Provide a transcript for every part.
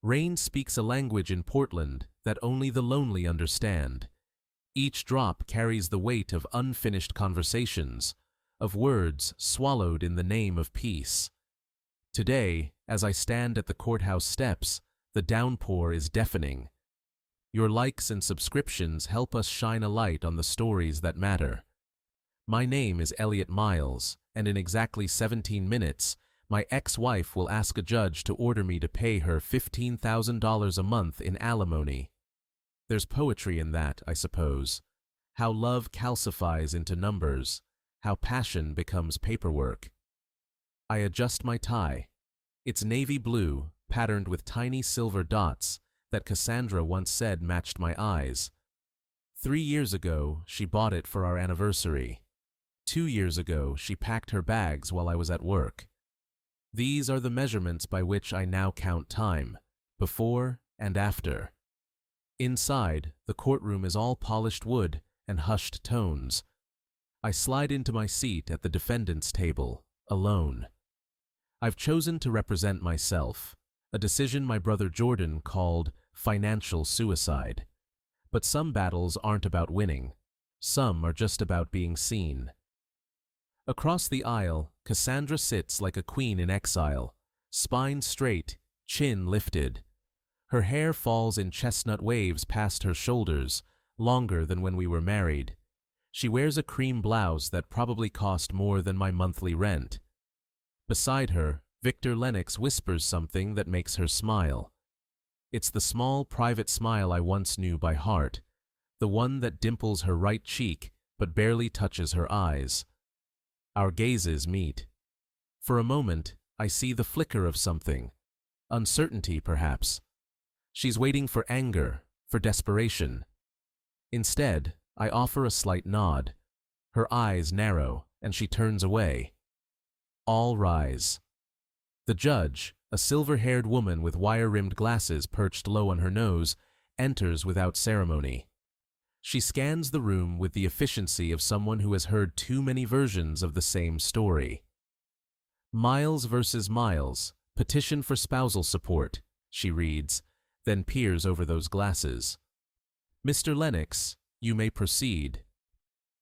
Rain speaks a language in Portland that only the lonely understand. Each drop carries the weight of unfinished conversations, of words swallowed in the name of peace. Today, as I stand at the courthouse steps, the downpour is deafening. Your likes and subscriptions help us shine a light on the stories that matter. My name is Elliot Miles, and in exactly 17 minutes, my ex-wife will ask a judge to order me to pay her $15,000 a month in alimony. There's poetry in that, I suppose. How love calcifies into numbers, how passion becomes paperwork. I adjust my tie. It's navy blue, patterned with tiny silver dots that Cassandra once said matched my eyes. 3 years ago, she bought it for our anniversary. 2 years ago, she packed her bags while I was at work. These are the measurements by which I now count time, before and after. Inside, the courtroom is all polished wood and hushed tones. I slide into my seat at the defendant's table, alone. I've chosen to represent myself, a decision my brother Jordan called financial suicide. But some battles aren't about winning. Some are just about being seen. Across the aisle, Cassandra sits like a queen in exile, spine straight, chin lifted. Her hair falls in chestnut waves past her shoulders, longer than when we were married. She wears a cream blouse that probably cost more than my monthly rent. Beside her, Victor Lennox whispers something that makes her smile. It's the small, private smile I once knew by heart, the one that dimples her right cheek but barely touches her eyes. Our gazes meet. For a moment, I see the flicker of something. Uncertainty, perhaps. She's waiting for anger, for desperation. Instead, I offer a slight nod. Her eyes narrow, and she turns away. All rise. The judge, a silver-haired woman with wire-rimmed glasses perched low on her nose, enters without ceremony. She scans the room with the efficiency of someone who has heard too many versions of the same story. Miles versus Miles, petition for spousal support, she reads, then peers over those glasses. Mr. Lennox, you may proceed.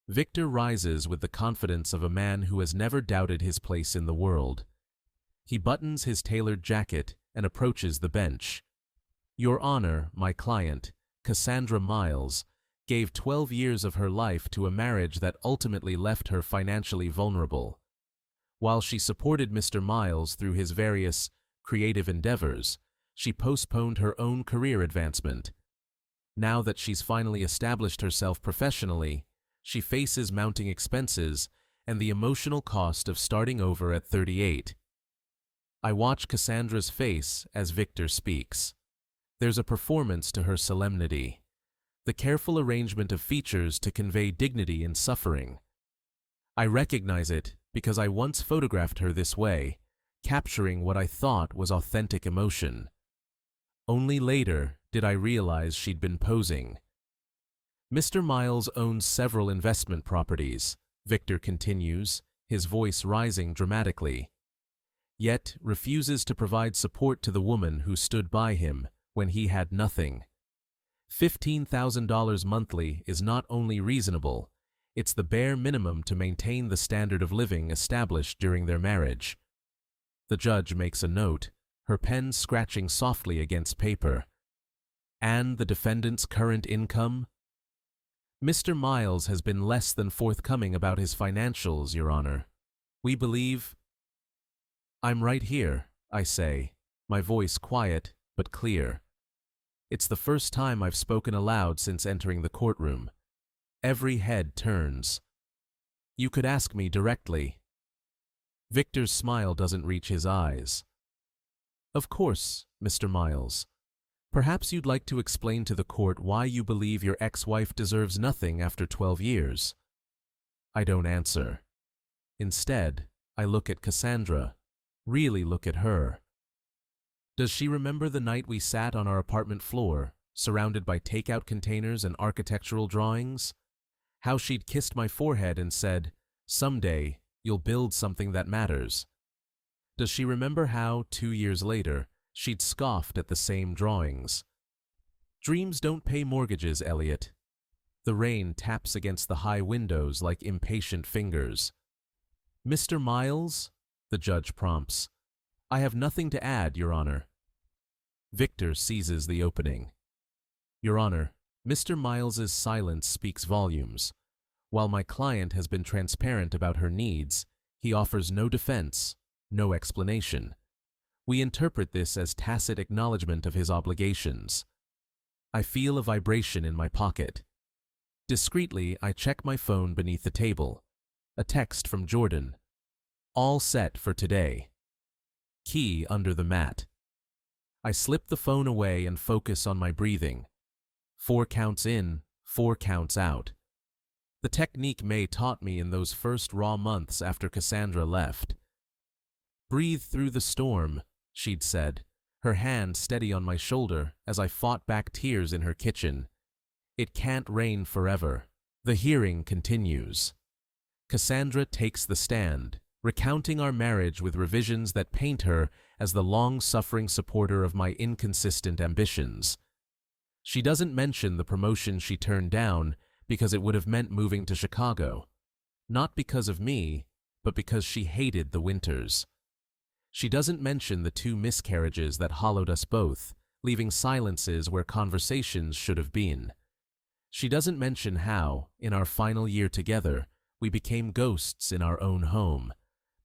Victor rises with the confidence of a man who has never doubted his place in the world. He buttons his tailored jacket and approaches the bench. Your Honor, my client, Cassandra Miles, gave 12 years of her life to a marriage that ultimately left her financially vulnerable. While she supported Mr. Miles through his various creative endeavors, she postponed her own career advancement. Now that she's finally established herself professionally, she faces mounting expenses and the emotional cost of starting over at 38. I watch Cassandra's face as Victor speaks. There's a performance to her solemnity, the careful arrangement of features to convey dignity in suffering. I recognize it because I once photographed her this way, capturing what I thought was authentic emotion. Only later did I realize she'd been posing. Mr. Miles owns several investment properties, Victor continues, his voice rising dramatically, yet refuses to provide support to the woman who stood by him when he had nothing. $15,000 monthly is not only reasonable, it's the bare minimum to maintain the standard of living established during their marriage. The judge makes a note, her pen scratching softly against paper. And the defendant's current income? Mr. Miles has been less than forthcoming about his financials, Your Honor. We believe... I'm right here, I say, my voice quiet but clear. It's the first time I've spoken aloud since entering the courtroom. Every head turns. You could ask me directly. Victor's smile doesn't reach his eyes. Of course, Mr. Miles. Perhaps you'd like to explain to the court why you believe your ex-wife deserves nothing after 12 years. I don't answer. Instead, I look at Cassandra, really look at her. Does she remember the night we sat on our apartment floor, surrounded by takeout containers and architectural drawings? How she'd kissed my forehead and said, "Someday, you'll build something that matters." Does she remember how, 2 years later, She'd scoffed at the same drawings. Dreams don't pay mortgages, Elliot. The rain taps against the high windows like impatient fingers. Mr. Miles, the judge prompts. I have nothing to add, Your Honor. Victor seizes the opening. Your Honor, Mr. Miles's silence speaks volumes. While my client has been transparent about her needs, he offers no defense, no explanation. We interpret this as tacit acknowledgement of his obligations. I feel a vibration in my pocket. Discreetly, I check my phone beneath the table. A text from Jordan. All set for today. Key under the mat. I slip the phone away and focus on my breathing. 4 counts in, 4 counts out. The technique May taught me in those first raw months after Cassandra left. Breathe through the storm, she'd said, her hand steady on my shoulder as I fought back tears in her kitchen. It can't rain forever. The hearing continues. Cassandra takes the stand, recounting our marriage with revisions that paint her as the long-suffering supporter of my inconsistent ambitions. She doesn't mention the promotion she turned down because it would have meant moving to Chicago. Not because of me, but because she hated the winters. She doesn't mention the 2 miscarriages that hollowed us both, leaving silences where conversations should have been. She doesn't mention how, in our final year together, we became ghosts in our own home,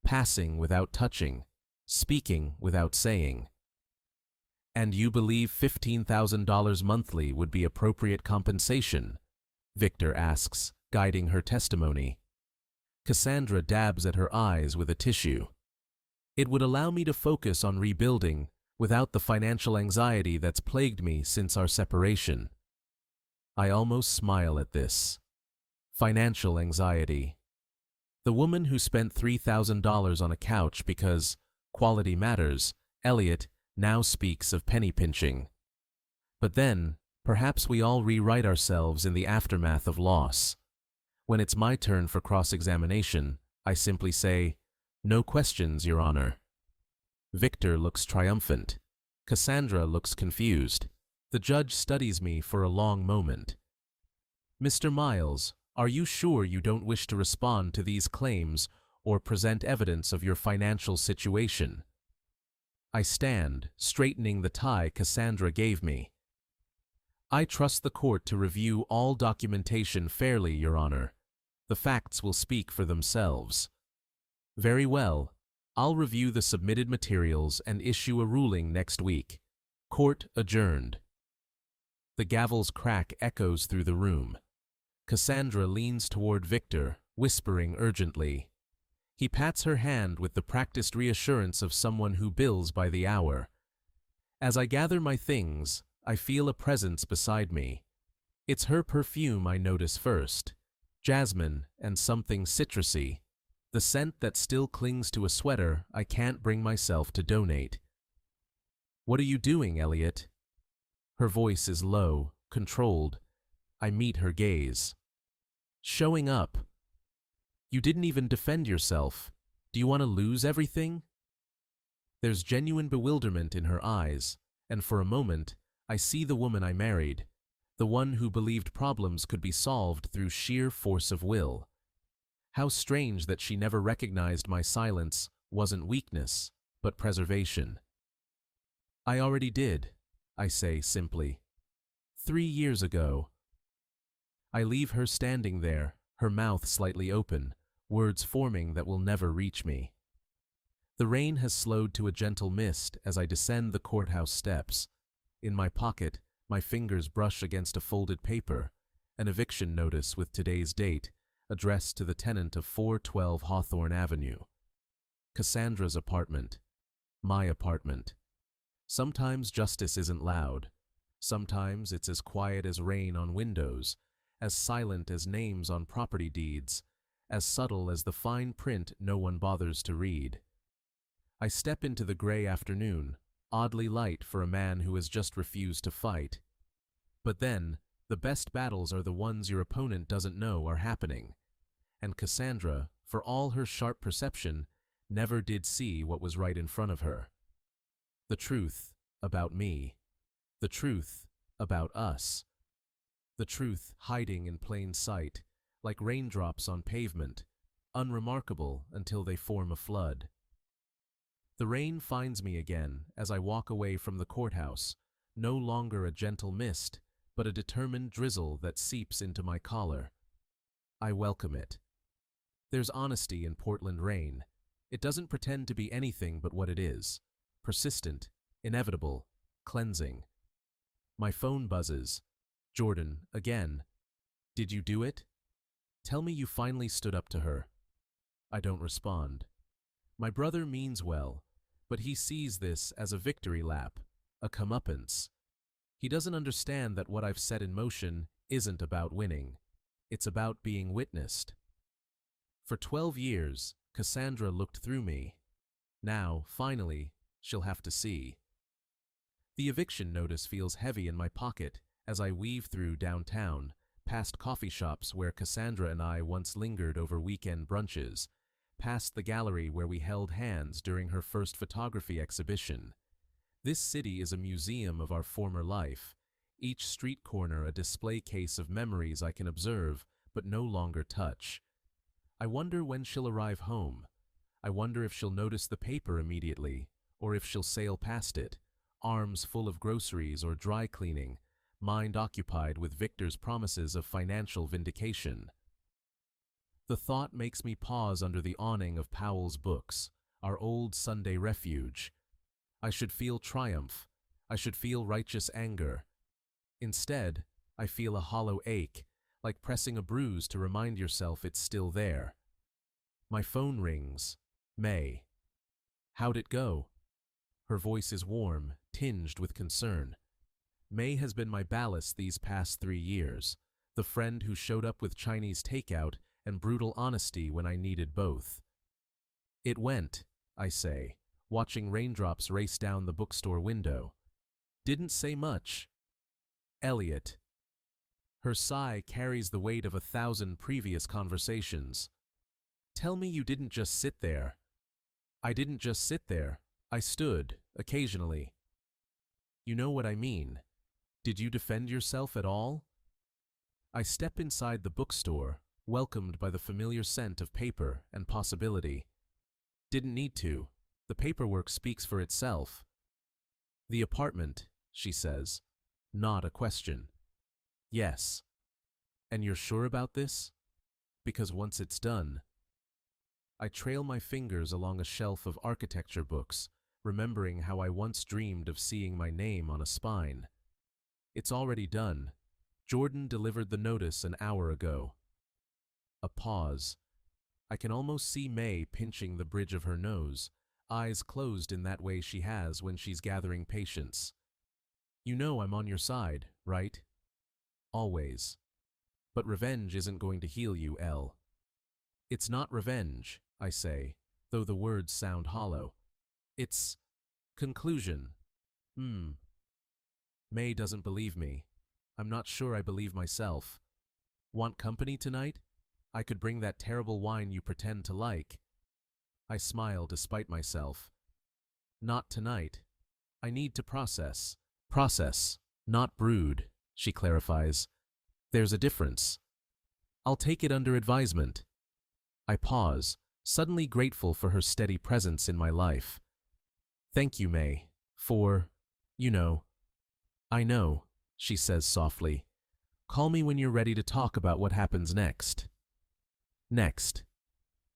passing without touching, speaking without saying. And you believe $15,000 monthly would be appropriate compensation? Victor asks, guiding her testimony. Cassandra dabs at her eyes with a tissue. It would allow me to focus on rebuilding without the financial anxiety that's plagued me since our separation. I almost smile at this. Financial anxiety. The woman who spent $3,000 on a couch because quality matters, Elliot, now speaks of penny pinching. But then, perhaps we all rewrite ourselves in the aftermath of loss. When it's my turn for cross-examination, I simply say, "No questions, Your Honor." Victor looks triumphant. Cassandra looks confused. The judge studies me for a long moment. Mr. Miles, are you sure you don't wish to respond to these claims or present evidence of your financial situation? I stand, straightening the tie Cassandra gave me. I trust the court to review all documentation fairly, Your Honor. The facts will speak for themselves. Very well. I'll review the submitted materials and issue a ruling next week. Court adjourned. The gavel's crack echoes through the room. Cassandra leans toward Victor, whispering urgently. He pats her hand with the practiced reassurance of someone who bills by the hour. As I gather my things, I feel a presence beside me. It's her perfume I notice first. Jasmine and something citrusy. The scent that still clings to a sweater I can't bring myself to donate. What are you doing, Elliot? Her voice is low, controlled. I meet her gaze. Showing up. You didn't even defend yourself. Do you want to lose everything? There's genuine bewilderment in her eyes, and for a moment, I see the woman I married, the one who believed problems could be solved through sheer force of will. How strange that she never recognized my silence wasn't weakness, but preservation. I already did, I say simply. 3 years ago. I leave her standing there, her mouth slightly open, words forming that will never reach me. The rain has slowed to a gentle mist as I descend the courthouse steps. In my pocket, my fingers brush against a folded paper, an eviction notice with today's date, addressed to the tenant of 412 Hawthorne Avenue. Cassandra's apartment. My apartment. Sometimes justice isn't loud. Sometimes it's as quiet as rain on windows, as silent as names on property deeds, as subtle as the fine print no one bothers to read. I step into the gray afternoon, oddly light for a man who has just refused to fight. But then, the best battles are the ones your opponent doesn't know are happening. And Cassandra, for all her sharp perception, never did see what was right in front of her. The truth, about me. The truth about us. The truth hiding in plain sight, like raindrops on pavement, unremarkable until they form a flood. The rain finds me again as I walk away from the courthouse, no longer a gentle mist, but a determined drizzle that seeps into my collar. I welcome it. There's honesty in Portland rain. It doesn't pretend to be anything but what it is: persistent, inevitable, cleansing. My phone buzzes. Jordan, again. Did you do it? Tell me you finally stood up to her. I don't respond. My brother means well, but he sees this as a victory lap, a comeuppance. He doesn't understand that what I've set in motion isn't about winning. It's about being witnessed. For 12 years, Cassandra looked through me. Now, finally, she'll have to see. The eviction notice feels heavy in my pocket as I weave through downtown, past coffee shops where Cassandra and I once lingered over weekend brunches, past the gallery where we held hands during her first photography exhibition. This city is a museum of our former life, each street corner a display case of memories I can observe but no longer touch. I wonder when she'll arrive home. I wonder if she'll notice the paper immediately, or if she'll sail past it, arms full of groceries or dry cleaning, mind occupied with Victor's promises of financial vindication. The thought makes me pause under the awning of Powell's books, our old Sunday refuge. I should feel triumph. I should feel righteous anger. Instead, I feel a hollow ache, like pressing a bruise to remind yourself it's still there. My phone rings. May. How'd it go? Her voice is warm, tinged with concern. May has been my ballast these past 3 years, the friend who showed up with Chinese takeout and brutal honesty when I needed both. It went, I say, watching raindrops race down the bookstore window. Didn't say much. Elliot. Her sigh carries the weight of 1,000 previous conversations. Tell me you didn't just sit there. I didn't just sit there. I stood, occasionally. You know what I mean. Did you defend yourself at all? I step inside the bookstore, welcomed by the familiar scent of paper and possibility. Didn't need to. The paperwork speaks for itself. The apartment, she says. Not a question. Yes. And you're sure about this? Because once it's done. I trail my fingers along a shelf of architecture books, remembering how I once dreamed of seeing my name on a spine. It's already done. Jordan delivered the notice an hour ago. A pause. I can almost see May pinching the bridge of her nose, eyes closed in that way she has when she's gathering patience. You know I'm on your side, right? Always. But revenge isn't going to heal you, Elle. It's not revenge, I say, though the words sound hollow. It's conclusion. May doesn't believe me. I'm not sure I believe myself. Want company tonight? I could bring that terrible wine you pretend to like. I smile despite myself. Not tonight. I need to process. Process, not brood, she clarifies. There's a difference. I'll take it under advisement. I pause, suddenly grateful for her steady presence in my life. Thank you, May, for, you know. I know, she says softly. Call me when you're ready to talk about what happens next. Next.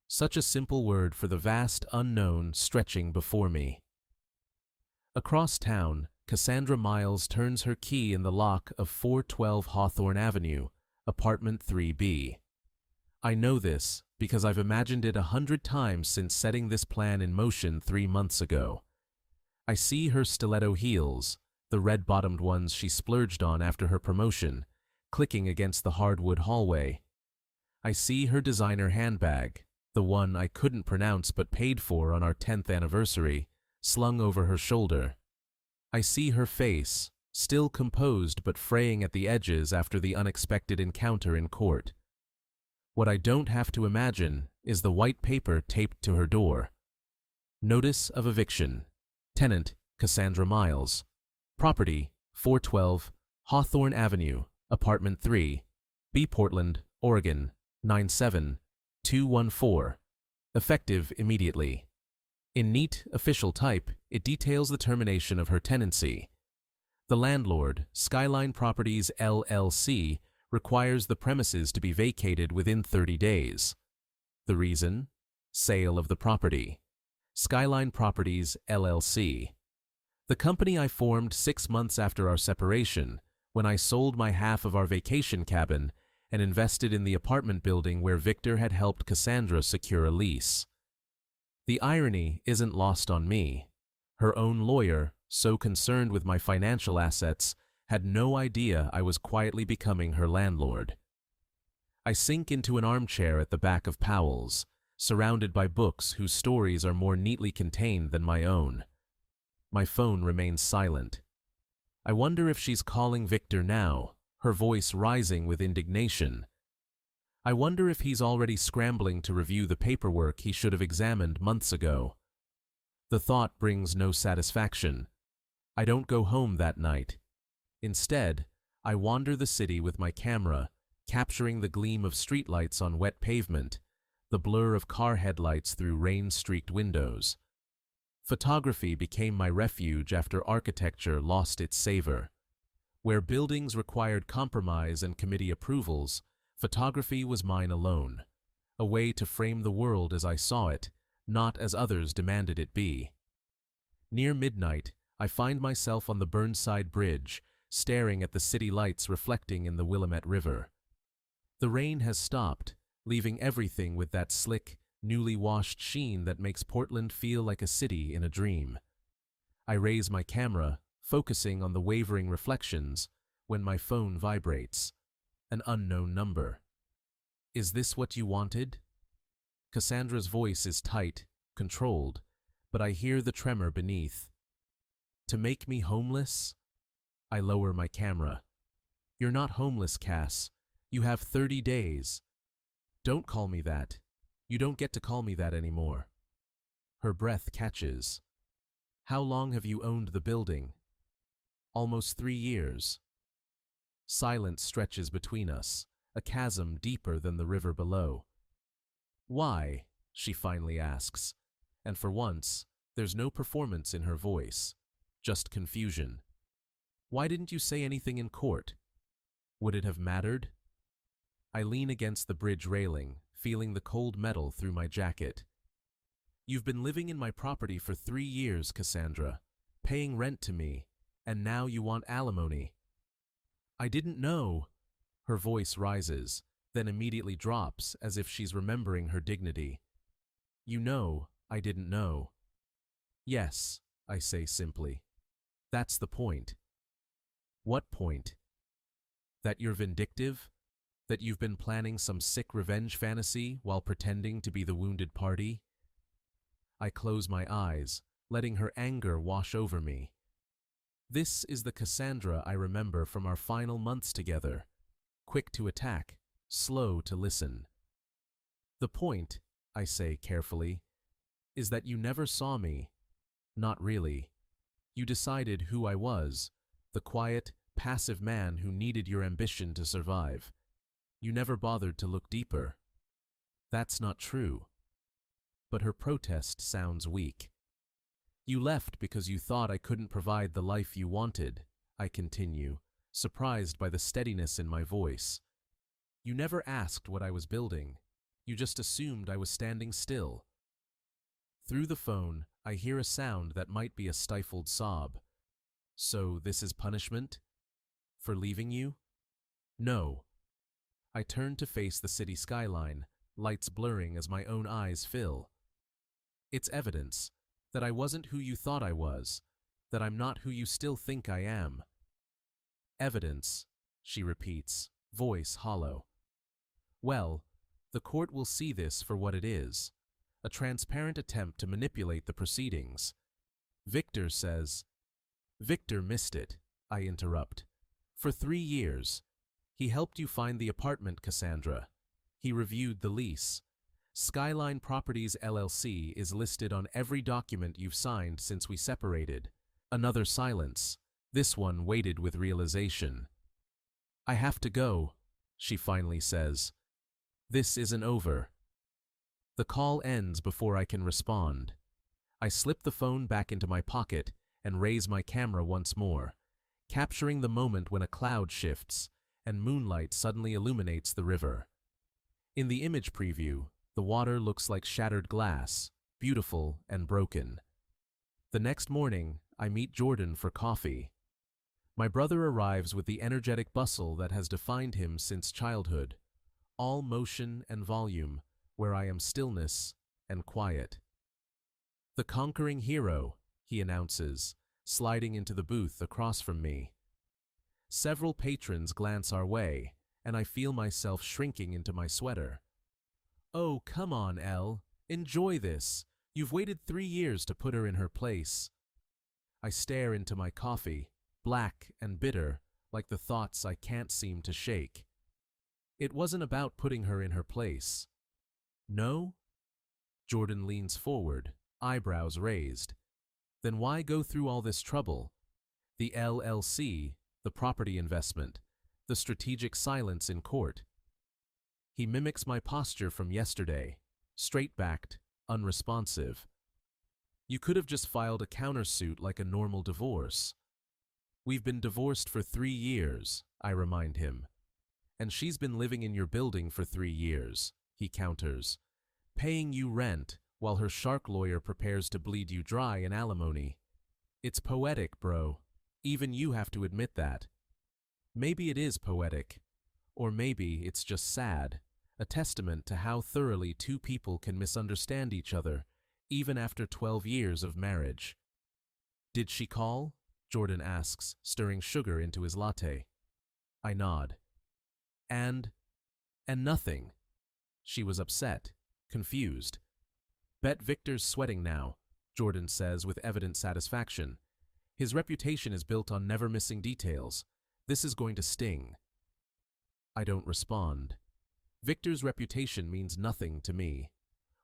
Such a simple word for the vast unknown stretching before me. Across town, Cassandra Miles turns her key in the lock of 412 Hawthorne Avenue, apartment 3B. I know this because I've imagined it 100 times since setting this plan in motion 3 months ago. I see her stiletto heels, the red-bottomed ones she splurged on after her promotion, clicking against the hardwood hallway. I see her designer handbag, the one I couldn't pronounce but paid for on our 10th anniversary, slung over her shoulder. I see her face, still composed but fraying at the edges after the unexpected encounter in court. What I don't have to imagine is the white paper taped to her door. Notice of eviction. Tenant, Cassandra Miles. Property, 412 Hawthorne Avenue, Apartment 3, B. Portland, Oregon, 97214. Effective immediately. In neat, official type, it details the termination of her tenancy. The landlord, Skyline Properties LLC, requires the premises to be vacated within 30 days. The reason? Sale of the property. Skyline Properties LLC. The company I formed 6 months after our separation, when I sold my half of our vacation cabin and invested in the apartment building where Victor had helped Cassandra secure a lease. The irony isn't lost on me. Her own lawyer, so concerned with my financial assets, had no idea I was quietly becoming her landlord. I sink into an armchair at the back of Powell's, surrounded by books whose stories are more neatly contained than my own. My phone remains silent. I wonder if she's calling Victor now, her voice rising with indignation. I wonder if he's already scrambling to review the paperwork he should have examined months ago. The thought brings no satisfaction. I don't go home that night. Instead, I wander the city with my camera, capturing the gleam of streetlights on wet pavement, the blur of car headlights through rain-streaked windows. Photography became my refuge after architecture lost its savor. Where buildings required compromise and committee approvals, photography was mine alone, a way to frame the world as I saw it, not as others demanded it be. Near midnight, I find myself on the Burnside Bridge, staring at the city lights reflecting in the Willamette River. The rain has stopped, leaving everything with that slick, newly washed sheen that makes Portland feel like a city in a dream. I raise my camera, focusing on the wavering reflections, when my phone vibrates. An unknown number. Is this what you wanted? Cassandra's voice is tight, controlled, but I hear the tremor beneath. To make me homeless? I lower my camera. You're not homeless, Cass. You have 30 days. Don't call me that. You don't get to call me that anymore. Her breath catches. How long have you owned the building? Almost 3 years. Silence stretches between us, a chasm deeper than the river below. Why? She finally asks, and for once, there's no performance in her voice, just confusion. Why didn't you say anything in court? Would it have mattered? I lean against the bridge railing, feeling the cold metal through my jacket. You've been living in my property for 3 years, Cassandra, paying rent to me, and now you want alimony. I didn't know. Her voice rises, then immediately drops as if she's remembering her dignity. You know, I didn't know. Yes, I say simply. That's the point. What point? That you're vindictive? That you've been planning some sick revenge fantasy while pretending to be the wounded party? I close my eyes, letting her anger wash over me. This is the Cassandra I remember from our final months together. Quick to attack, slow to listen. The point, I say carefully, is that you never saw me. Not really. You decided who I was, the quiet, passive man who needed your ambition to survive. You never bothered to look deeper. That's not true. But her protest sounds weak. You left because you thought I couldn't provide the life you wanted, I continue, surprised by the steadiness in my voice. You never asked what I was building. You just assumed I was standing still. Through the phone, I hear a sound that might be a stifled sob. So this is punishment? For leaving you? No. I turn to face the city skyline, lights blurring as my own eyes fill. It's evidence that I wasn't who you thought I was, that I'm not who you still think I am. Evidence, she repeats, voice hollow. Well, the court will see this for what it is, a transparent attempt to manipulate the proceedings. Victor says, Victor missed it, I interrupt. For 3 years. He helped you find the apartment, Cassandra. He reviewed the lease. Skyline Properties LLC is listed on every document you've signed since we separated. Another silence. This one waited with realization. "I have to go," she finally says. "This isn't over." The call ends before I can respond. I slip the phone back into my pocket and raise my camera once more, capturing the moment when a cloud shifts and moonlight suddenly illuminates the river. In the image preview, the water looks like shattered glass, beautiful and broken. The next morning, I meet Jordan for coffee. My brother arrives with the energetic bustle that has defined him since childhood, all motion and volume, where I am stillness and quiet. "The conquering hero," he announces, sliding into the booth across from me. Several patrons glance our way, and I feel myself shrinking into my sweater. "Oh, come on, Elle. Enjoy this. You've waited 3 years to put her in her place." I stare into my coffee, black and bitter, like the thoughts I can't seem to shake. It wasn't about putting her in her place. "No?" Jordan leans forward, eyebrows raised. "Then why go through all this trouble? The LLC, the property investment, the strategic silence in court." He mimics my posture from yesterday, straight-backed, unresponsive. "You could have just filed a countersuit like a normal divorce." "We've been divorced for 3 years, I remind him. "And she's been living in your building for 3 years, he counters, "paying you rent while her shark lawyer prepares to bleed you dry in alimony. It's poetic, bro. Even you have to admit that." Maybe it is poetic, or maybe it's just sad, a testament to how thoroughly two people can misunderstand each other, even after 12 years of marriage. "Did she call?" Jordan asks, stirring sugar into his latte. I nod. And nothing. She was upset, confused. "Bet Victor's sweating now," Jordan says with evident satisfaction. "His reputation is built on never missing details. This is going to sting." I don't respond. Victor's reputation means nothing to me.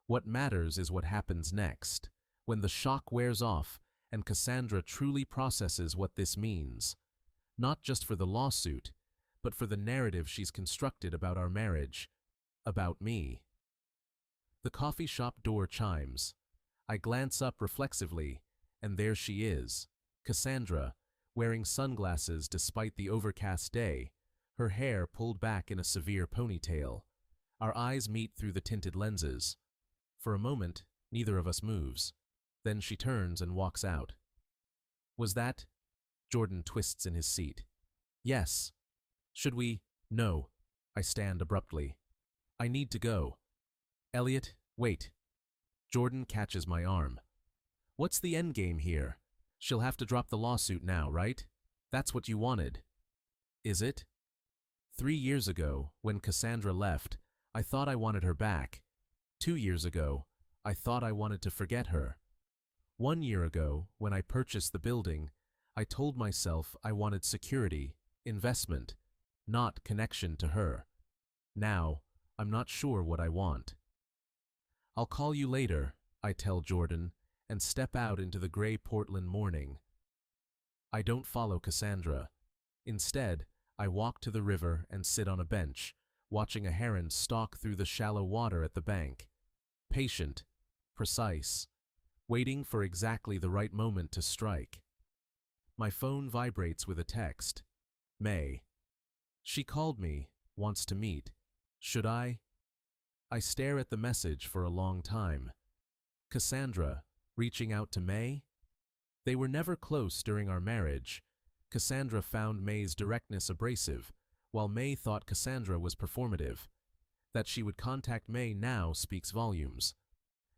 What matters is what happens next, when the shock wears off and Cassandra truly processes what this means. Not just for the lawsuit, but for the narrative she's constructed about our marriage, about me. The coffee shop door chimes. I glance up reflexively, and there she is, Cassandra, wearing sunglasses despite the overcast day, her hair pulled back in a severe ponytail. Our eyes meet through the tinted lenses. For a moment, neither of us moves. Then she turns and walks out. "Was that?" Jordan twists in his seat. "Yes." "Should we?" "No." I stand abruptly. "I need to go." "Elliot, wait." Jordan catches my arm. "What's the endgame here? She'll have to drop the lawsuit now, right? That's what you wanted." "Is it?" 3 years ago, when Cassandra left, I thought I wanted her back. 2 years ago, I thought I wanted to forget her. 1 year ago, when I purchased the building, I told myself I wanted security, investment, not connection to her. Now, I'm not sure what I want. "I'll call you later," I tell Jordan, and step out into the gray Portland morning. I don't follow Cassandra. Instead, I walk to the river and sit on a bench, watching a heron stalk through the shallow water at the bank. Patient, precise, waiting for exactly the right moment to strike. My phone vibrates with a text. May. She called me, wants to meet. Should I? I stare at the message for a long time. Cassandra, reaching out to May? They were never close during our marriage. Cassandra found May's directness abrasive, while May thought Cassandra was performative. That she would contact May now speaks volumes.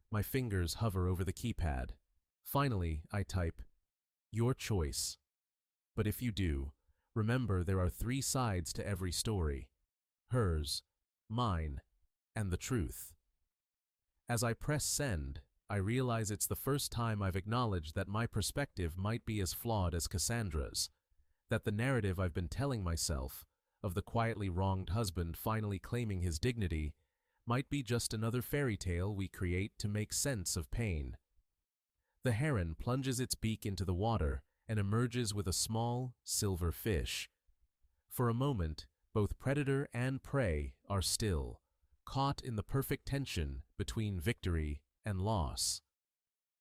My fingers hover over the keypad. Finally, I type, "Your choice." But if you do, remember there are 3 sides to every story. Hers, mine, and the truth. As I press send, I realize it's the first time I've acknowledged that my perspective might be as flawed as Cassandra's, that the narrative I've been telling myself, of the quietly wronged husband finally claiming his dignity, might be just another fairy tale we create to make sense of pain. The heron plunges its beak into the water and emerges with a small, silver fish. For a moment, both predator and prey are still, caught in the perfect tension between victory and loss.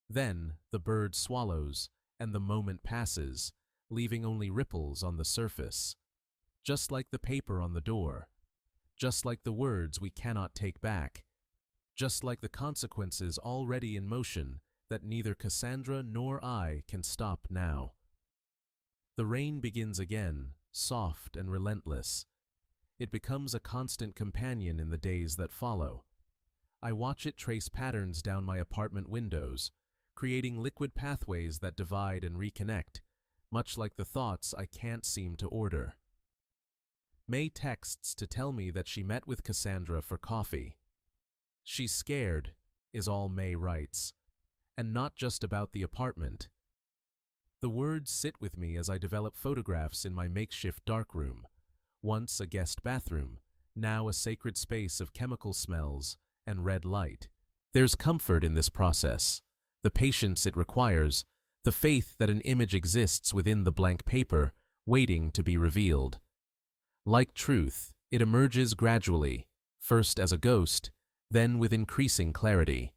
Then the bird swallows, and the moment passes, leaving only ripples on the surface. Just like the paper on the door. Just like the words we cannot take back. Just like the consequences already in motion that neither Cassandra nor I can stop now. The rain begins again, soft and relentless. It becomes a constant companion in the days that follow. I watch it trace patterns down my apartment windows, creating liquid pathways that divide and reconnect, much like the thoughts I can't seem to order. May texts to tell me that she met with Cassandra for coffee. She's scared, is all May writes, and not just about the apartment. The words sit with me as I develop photographs in my makeshift darkroom, once a guest bathroom, now a sacred space of chemical smells and red light. There's comfort in this process, the patience it requires, the faith that an image exists within the blank paper, waiting to be revealed. Like truth, it emerges gradually, first as a ghost, then with increasing clarity.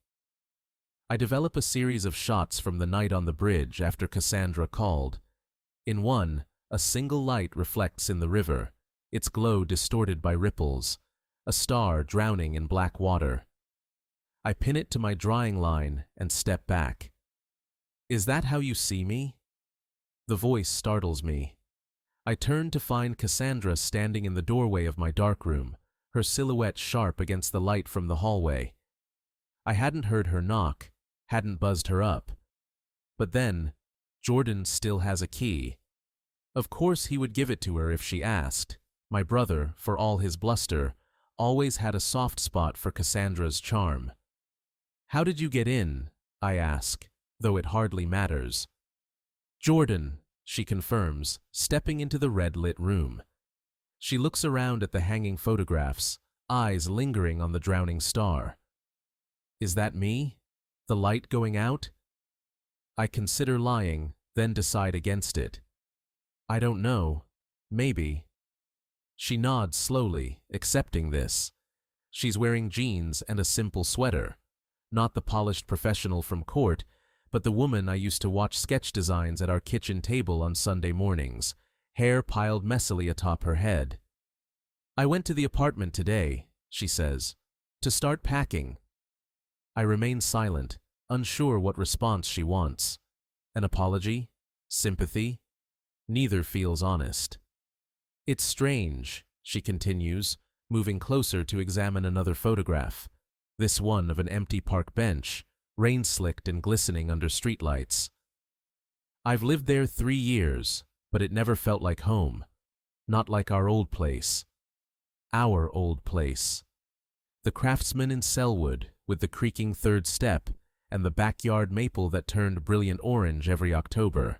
I develop a series of shots from the night on the bridge after Cassandra called. In one, a single light reflects in the river, its glow distorted by ripples, a star drowning in black water. I pin it to my drying line and step back. "Is that how you see me?" The voice startles me. I turn to find Cassandra standing in the doorway of my darkroom, her silhouette sharp against the light from the hallway. I hadn't heard her knock, hadn't buzzed her up. But then, Jordan still has a key. Of course he would give it to her if she asked. My brother, for all his bluster, always had a soft spot for Cassandra's charm. "How did you get in?" I ask, though it hardly matters. "Jordan," she confirms, stepping into the red-lit room. She looks around at the hanging photographs, eyes lingering on the drowning star. "Is that me? The light going out?" I consider lying, then decide against it. "I don't know. Maybe." She nods slowly, accepting this. She's wearing jeans and a simple sweater. Not the polished professional from court, but the woman I used to watch sketch designs at our kitchen table on Sunday mornings, hair piled messily atop her head. "I went to the apartment today," she says, "to start packing." I remain silent, unsure what response she wants. An apology? Sympathy? Neither feels honest. "It's strange," she continues, moving closer to examine another photograph, this one of an empty park bench, rain-slicked and glistening under streetlights. "I've lived there 3 years, but it never felt like home. Not like our old place. Our old place. The craftsman in Selwood, with the creaking third step, and the backyard maple that turned brilliant orange every October.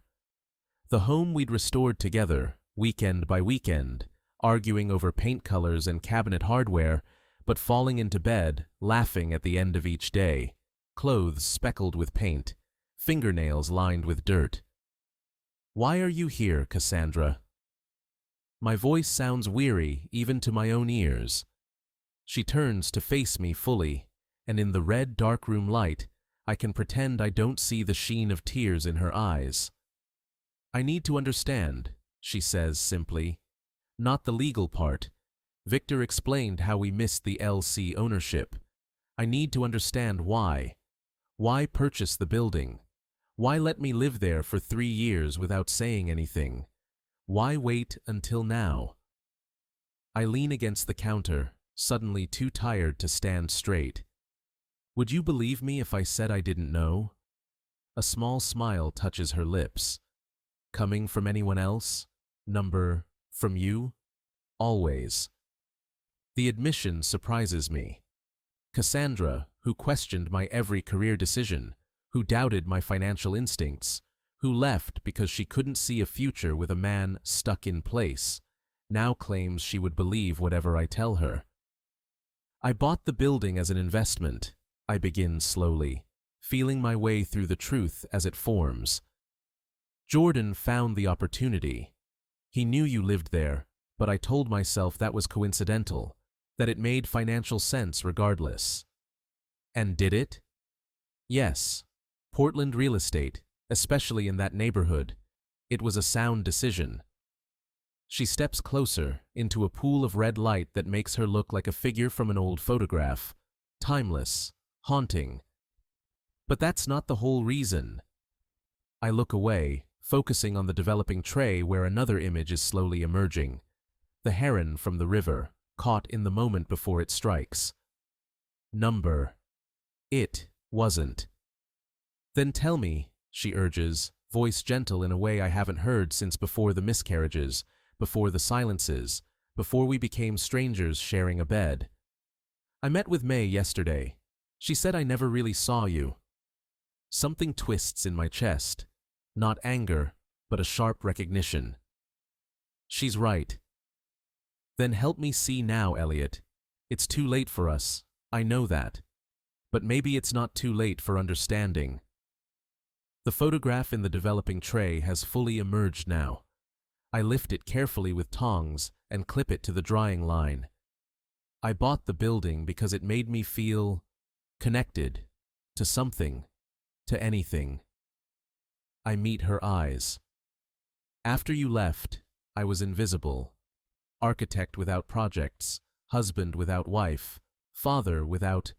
The home we'd restored together, weekend by weekend, arguing over paint colors and cabinet hardware, but falling into bed, laughing at the end of each day, clothes speckled with paint, fingernails lined with dirt. Why are you here, Cassandra? My voice sounds weary even to my own ears. She turns to face me fully, and in the red darkroom light, I can pretend I don't see the sheen of tears in her eyes. I need to understand, she says simply. Not the legal part. Victor explained how we missed the LC ownership. I need to understand why. Why purchase the building? Why let me live there for 3 years without saying anything? Why wait until now? I lean against the counter, suddenly too tired to stand straight. Would you believe me if I said I didn't know? A small smile touches her lips. Coming from anyone else? From you? Always. The admission surprises me. Cassandra, who questioned my every career decision, who doubted my financial instincts, who left because she couldn't see a future with a man stuck in place, now claims she would believe whatever I tell her. I bought the building as an investment, I begin slowly, feeling my way through the truth as it forms. Jordan found the opportunity. He knew you lived there, but I told myself that was coincidental, that it made financial sense regardless. And did it? Yes. Portland real estate, especially in that neighborhood. It was a sound decision. She steps closer, into a pool of red light that makes her look like a figure from an old photograph. Timeless, haunting. But that's not the whole reason. I look away, focusing on the developing tray where another image is slowly emerging. The heron from the river, caught in the moment before it strikes. Number. It wasn't. Then tell me, she urges, voice gentle in a way I haven't heard since before the miscarriages, before the silences, before we became strangers sharing a bed. I met with May yesterday. She said I never really saw you. Something twists in my chest. Not anger, but a sharp recognition. She's right. Then help me see now, Elliot. It's too late for us, I know that. But maybe it's not too late for understanding. The photograph in the developing tray has fully emerged now. I lift it carefully with tongs and clip it to the drying line. I bought the building because it made me feel connected to something, to anything. I meet her eyes. After you left, I was invisible. Architect without projects, husband without wife, father without...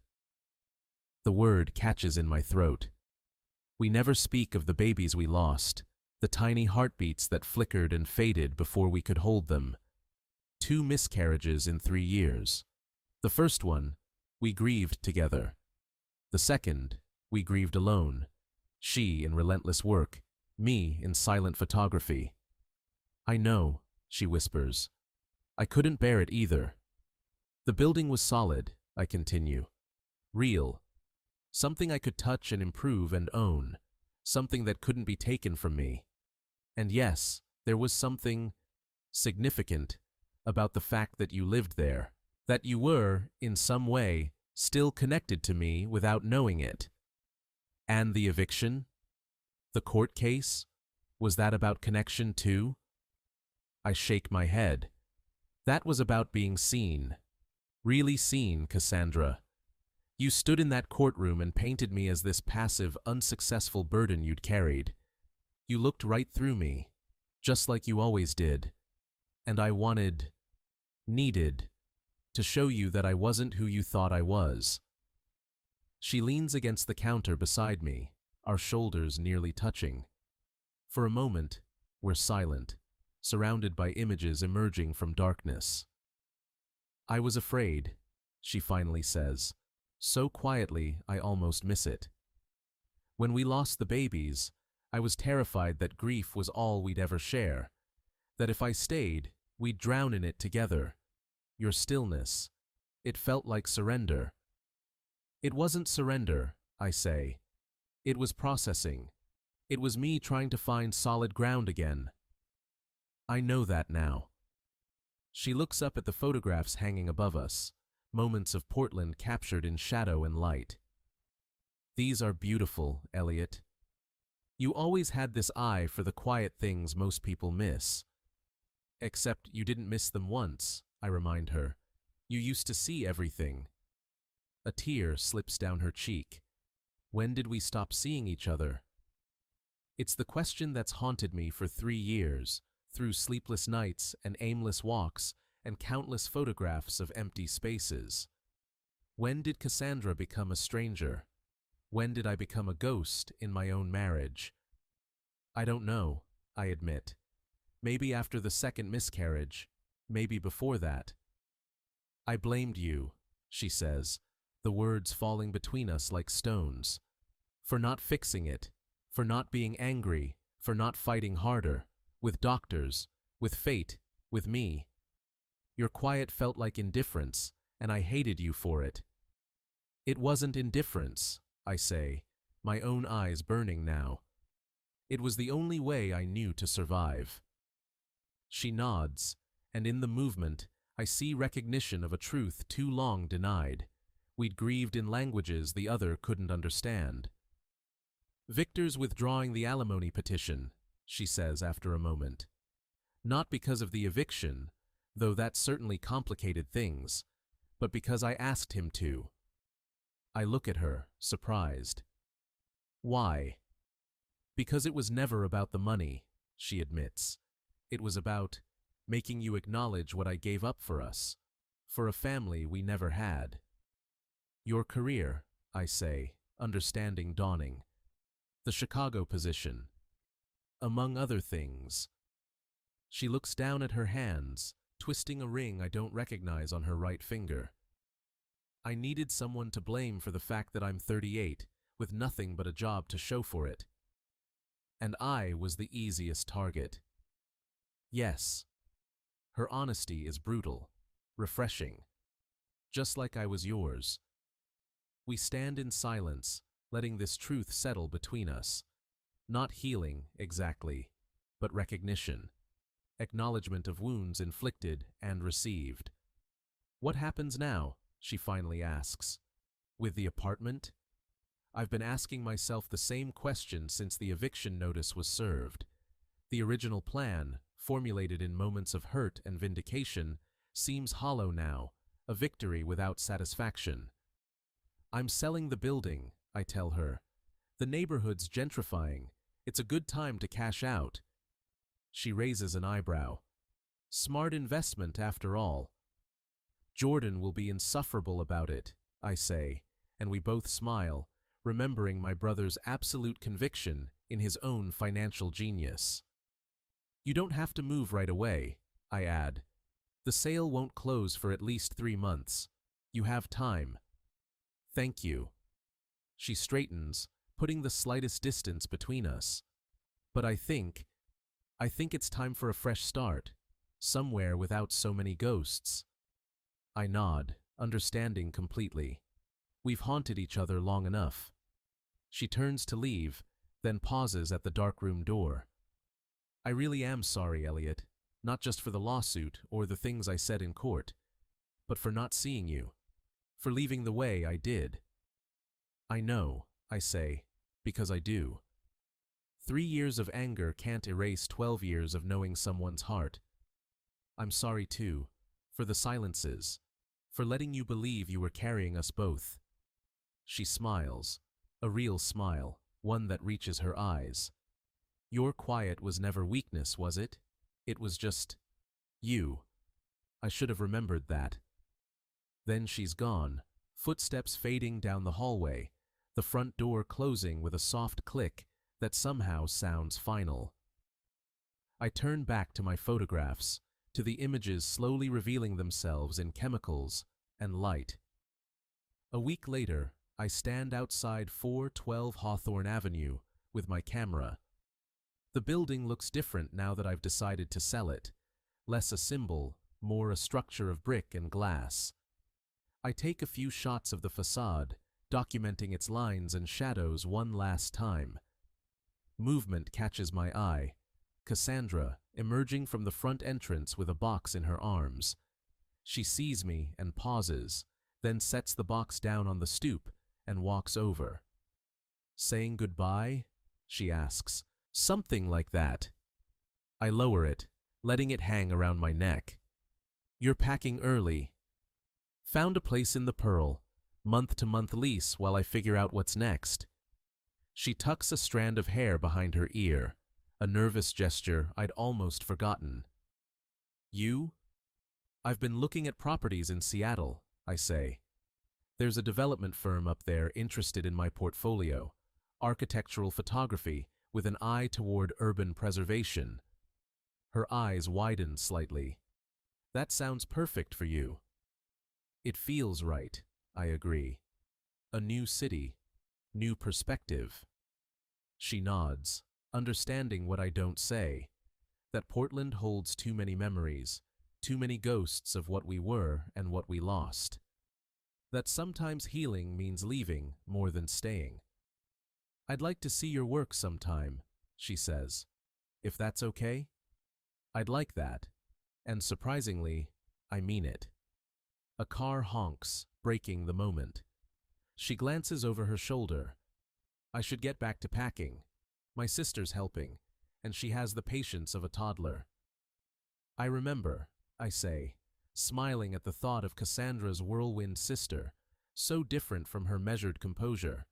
The word catches in my throat. We never speak of the babies we lost, the tiny heartbeats that flickered and faded before we could hold them. 2 miscarriages in 3 years. The first one, we grieved together. The second, we grieved alone. She in relentless work, me in silent photography. I know, she whispers. I couldn't bear it either. The building was solid, I continue. Real. Something I could touch and improve and own. Something that couldn't be taken from me. And yes, there was something significant about the fact that you lived there, that you were, in some way, still connected to me without knowing it. And the eviction? The court case? Was that about connection too? I shake my head. That was about being seen. Really seen, Cassandra. You stood in that courtroom and painted me as this passive, unsuccessful burden you'd carried. You looked right through me, just like you always did. And I needed, to show you that I wasn't who you thought I was. She leans against the counter beside me, our shoulders nearly touching. For a moment, we're silent, surrounded by images emerging from darkness. I was afraid, she finally says, so quietly I almost miss it. When we lost the babies, I was terrified that grief was all we'd ever share, that if I stayed, we'd drown in it together. Your stillness, it felt like surrender. It wasn't surrender, I say. It was processing. It was me trying to find solid ground again. I know that now. She looks up at the photographs hanging above us, moments of Portland captured in shadow and light. These are beautiful, Elliot. You always had this eye for the quiet things most people miss. Except you didn't miss them once, I remind her. You used to see everything. A tear slips down her cheek. When did we stop seeing each other? It's the question that's haunted me for 3 years, through sleepless nights and aimless walks and countless photographs of empty spaces. When did Cassandra become a stranger? When did I become a ghost in my own marriage? I don't know, I admit. Maybe after the second miscarriage, maybe before that. I blamed you, she says, the words falling between us like stones. For not fixing it, for not being angry, for not fighting harder, with doctors, with fate, with me. Your quiet felt like indifference, and I hated you for it. It wasn't indifference, I say, my own eyes burning now. It was the only way I knew to survive. She nods, and in the movement, I see recognition of a truth too long denied. We'd grieved in languages the other couldn't understand. Victor's withdrawing the alimony petition, she says after a moment. Not because of the eviction, though that certainly complicated things, but because I asked him to. I look at her, surprised. Why? Because it was never about the money, she admits. It was about making you acknowledge what I gave up for us, for a family we never had. Your career, I say, understanding dawning. The Chicago position. Among other things. She looks down at her hands, twisting a ring I don't recognize on her right finger. I needed someone to blame for the fact that I'm 38, with nothing but a job to show for it. And I was the easiest target. Yes. Her honesty is brutal, refreshing. Just like I was yours. We stand in silence, letting this truth settle between us. Not healing, exactly, but recognition. Acknowledgement of wounds inflicted and received. What happens now? She finally asks. With the apartment? I've been asking myself the same question since the eviction notice was served. The original plan, formulated in moments of hurt and vindication, seems hollow now, a victory without satisfaction. I'm selling the building, I tell her. The neighborhood's gentrifying. It's a good time to cash out. She raises an eyebrow. Smart investment after all. Jordan will be insufferable about it, I say, and we both smile, remembering my brother's absolute conviction in his own financial genius. You don't have to move right away, I add. The sale won't close for at least 3 months. You have time. Thank you. She straightens, putting the slightest distance between us. But I think it's time for a fresh start, somewhere without so many ghosts. I nod, understanding completely. We've haunted each other long enough. She turns to leave, then pauses at the dark-room door. I really am sorry, Elliot, not just for the lawsuit or the things I said in court, but for not seeing you, for leaving the way I did. I know, I say, because I do. 3 years of anger can't erase 12 years of knowing someone's heart. I'm sorry, too, for the silences, for letting you believe you were carrying us both. She smiles, a real smile, one that reaches her eyes. Your quiet was never weakness, was it? It was just you. I should have remembered that. Then she's gone, footsteps fading down the hallway, the front door closing with a soft click that somehow sounds final. I turn back to my photographs, to the images slowly revealing themselves in chemicals and light. A week later, I stand outside 412 Hawthorne Avenue with my camera. The building looks different now that I've decided to sell it, less a symbol, more a structure of brick and glass. I take a few shots of the facade, documenting its lines and shadows one last time. Movement catches my eye. Cassandra, emerging from the front entrance with a box in her arms. She sees me and pauses, then sets the box down on the stoop and walks over. Saying goodbye? She asks. Something like that. I lower it, letting it hang around my neck. You're packing early. Found a place in the Pearl, month-to-month lease while I figure out what's next. She tucks a strand of hair behind her ear, a nervous gesture I'd almost forgotten. You? I've been looking at properties in Seattle, I say. There's a development firm up there interested in my portfolio, architectural photography with an eye toward urban preservation. Her eyes widen slightly. That sounds perfect for you. It feels right, I agree. A new city, new perspective. She nods, understanding what I don't say, that Portland holds too many memories, too many ghosts of what we were and what we lost. That sometimes healing means leaving more than staying. I'd like to see your work sometime, she says. If that's okay? I'd like that, and surprisingly, I mean it. A car honks, breaking the moment. She glances over her shoulder. I should get back to packing. My sister's helping, and she has the patience of a toddler. I remember, I say, smiling at the thought of Cassandra's whirlwind sister, so different from her measured composure.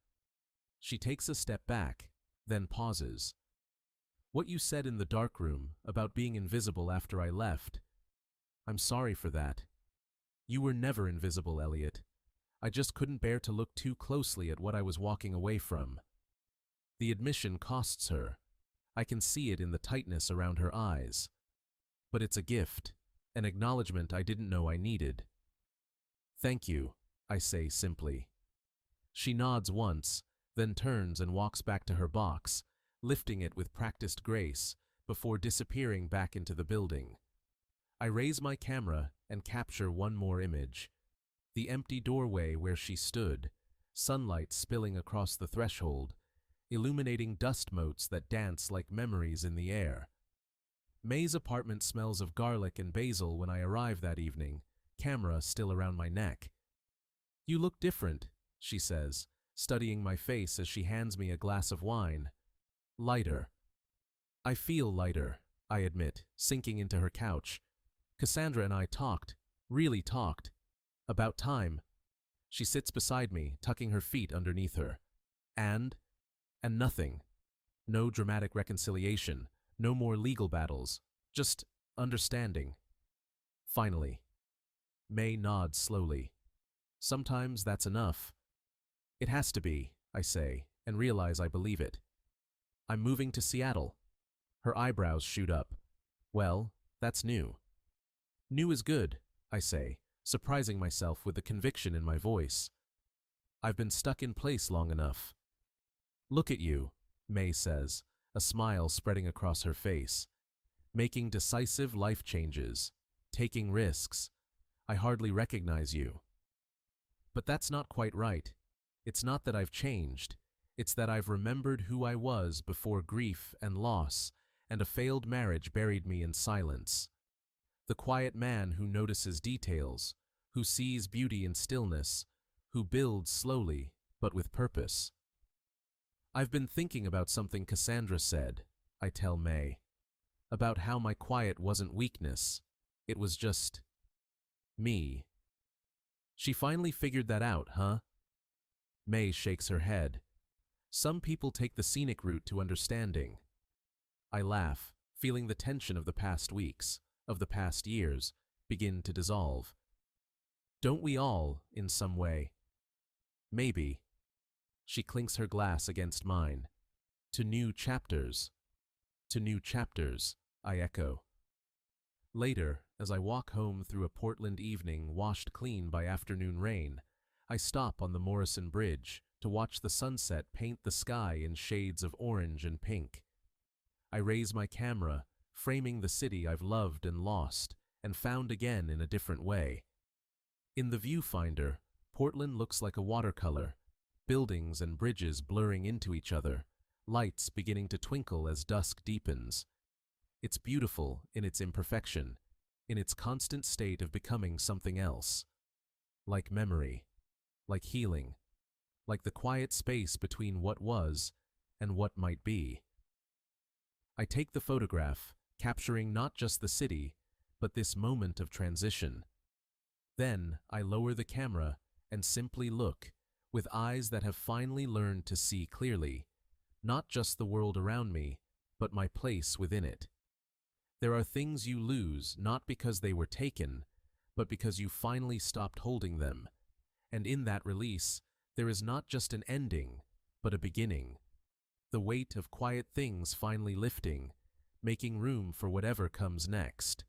She takes a step back, then pauses. What you said in the dark room about being invisible after I left, I'm sorry for that. You were never invisible, Elliot. I just couldn't bear to look too closely at what I was walking away from. The admission costs her. I can see it in the tightness around her eyes. But it's a gift, an acknowledgement I didn't know I needed. Thank you, I say simply. She nods once, then turns and walks back to her box, lifting it with practiced grace before disappearing back into the building. I raise my camera and capture one more image. The empty doorway where she stood, sunlight spilling across the threshold, illuminating dust motes that dance like memories in the air. May's apartment smells of garlic and basil when I arrive that evening, camera still around my neck. You look different, she says, studying my face as she hands me a glass of wine. Lighter. I feel lighter, I admit, sinking into her couch. Cassandra and I talked, really talked. About time. She sits beside me, tucking her feet underneath her. And nothing. No dramatic reconciliation, no more legal battles, just understanding. Finally. May nods slowly. Sometimes that's enough. It has to be, I say, and realize I believe it. I'm moving to Seattle. Her eyebrows shoot up. Well, that's new. New is good, I say, surprising myself with the conviction in my voice. I've been stuck in place long enough. Look at you, May says, a smile spreading across her face. Making decisive life changes, taking risks. I hardly recognize you. But that's not quite right. It's not that I've changed. It's that I've remembered who I was before grief and loss and a failed marriage buried me in silence. The quiet man who notices details, who sees beauty in stillness, who builds slowly but with purpose. I've been thinking about something Cassandra said, I tell May, about how my quiet wasn't weakness, it was just me. She finally figured that out, huh? May shakes her head. Some people take the scenic route to understanding. I laugh, feeling the tension of the past weeks, of the past years, begin to dissolve. Don't we all, in some way? Maybe. She clinks her glass against mine. To new chapters. To new chapters, I echo. Later, as I walk home through a Portland evening washed clean by afternoon rain, I stop on the Morrison Bridge to watch the sunset paint the sky in shades of orange and pink. I raise my camera, framing the city I've loved and lost, and found again in a different way. In the viewfinder, Portland looks like a watercolor, buildings and bridges blurring into each other, lights beginning to twinkle as dusk deepens. It's beautiful in its imperfection, in its constant state of becoming something else. Like memory, like healing, like the quiet space between what was and what might be. I take the photograph, capturing not just the city, but this moment of transition. Then I lower the camera and simply look, with eyes that have finally learned to see clearly, not just the world around me, but my place within it. There are things you lose not because they were taken, but because you finally stopped holding them. And in that release, there is not just an ending, but a beginning. The weight of quiet things finally lifting, making room for whatever comes next.